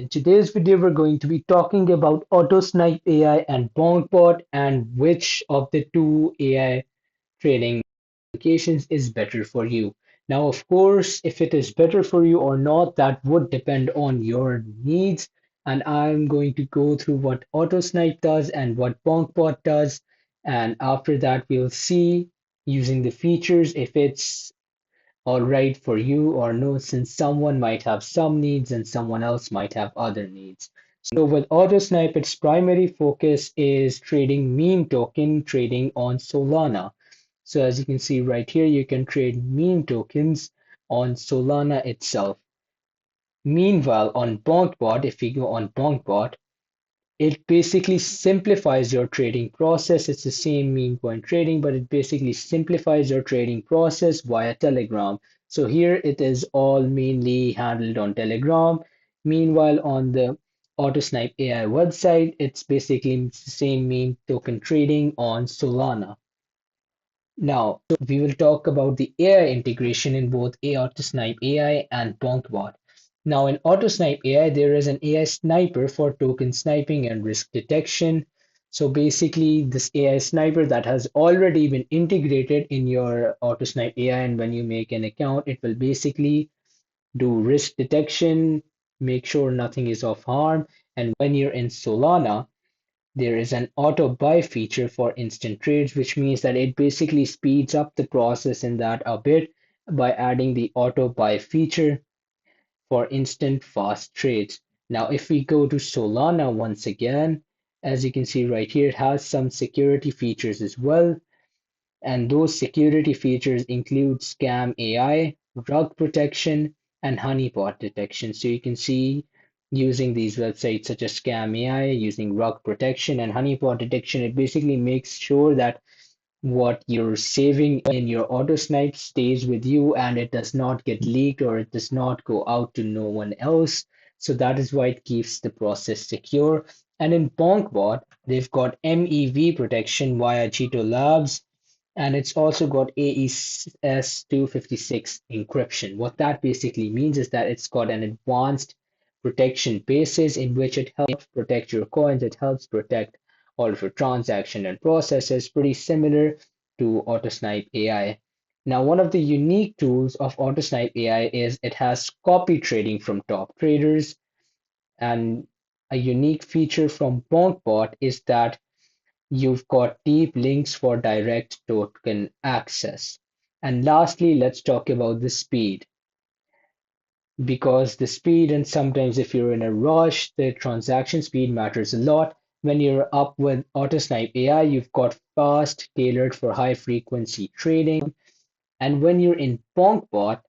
In today's video, we're going to be talking about Autosnipe AI and BONKbot and which of the two AI trading applications is better for you. Now, of course, if it is better for you or not, that would depend on your needs. And I'm going to go through what Autosnipe does and what BONKbot does. And after that, we'll see using the features if it's all right for you or no, since someone might have some needs and someone else might have other needs. So with Autosnipe, its primary focus is trading meme token trading on Solana. So as you can see right here, you can trade meme tokens on Solana itself. Meanwhile, on BonkBot, if we go on BonkBot, it basically simplifies your trading process. It's the same meme coin trading, but it basically simplifies your trading process via Telegram. So here it is all mainly handled on Telegram. Meanwhile, on the Autosnipe AI website, it's basically the same meme token trading on Solana. Now, we will talk about the AI integration in both Autosnipe AI and BonkBot. Now, in Autosnipe AI, there is an AI sniper for token sniping and risk detection. So basically, this AI sniper that has already been integrated in your Autosnipe AI, and when you make an account, it will basically do risk detection, make sure nothing is of harm. And when you're in Solana, there is an auto buy feature for instant trades, which means that it basically speeds up the process in that a bit by adding the auto buy feature for instant fast trades. Now, if we go to Solana once again, as you can see right here, it has some security features as well. And those security features include scam AI, rug protection, and honeypot detection. So you can see using these websites such as scam AI, using rug protection and honeypot detection, it basically makes sure that what you're saving in your Autosnipe stays with you and it does not get leaked or it does not go out to no one else. So that is why it keeps the process secure. And in BonkBot, they've got MEV protection via Cheeto Labs, and it's also got AES-256 encryption. What that basically means is that it's got an advanced protection basis in which it helps protect your coins, it helps protect all of your transaction and processes, pretty similar to Autosnipe AI. Now, one of the unique tools of Autosnipe AI is it has copy trading from top traders, and a unique feature from BonkBot is that you've got deep links for direct token access. And lastly, let's talk about the speed. Because the speed, and sometimes if you're in a rush, the transaction speed matters a lot. When you're up with Autosnipe AI, you've got fast, tailored for high frequency trading. And when you're in BonkBot,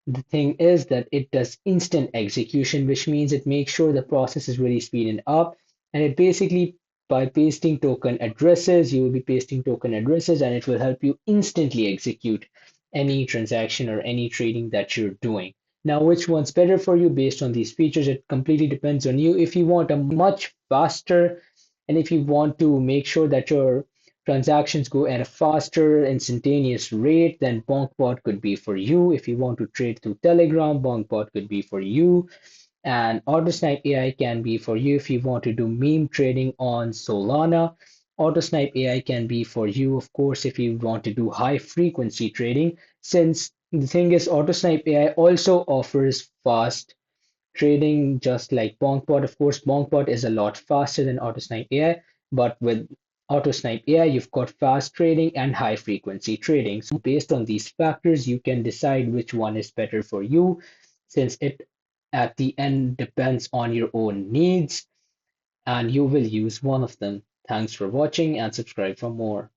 the thing is that it does instant execution, which means it makes sure the process is really speeding up. And it basically, by pasting token addresses, you will be pasting token addresses and it will help you instantly execute any transaction or any trading that you're doing. Now, which one's better for you based on these features? It completely depends on you. If you want a much faster and if you want to make sure that your transactions go at a faster, instantaneous rate, then BonkBot could be for you. If you want to trade through Telegram, BonkBot could be for you. And Autosnipe AI can be for you if you want to do meme trading on Solana. Autosnipe AI can be for you, of course, if you want to do high frequency trading. Since the thing is, Autosnipe AI also offers fast trading just like BonkBot. Of course, BonkBot is a lot faster than Autosnipe AI, but with Autosnipe AI, you've got fast trading and high frequency trading. So based on these factors, you can decide which one is better for you, since it at the end depends on your own needs and you will use one of them. Thanks for watching and subscribe for more.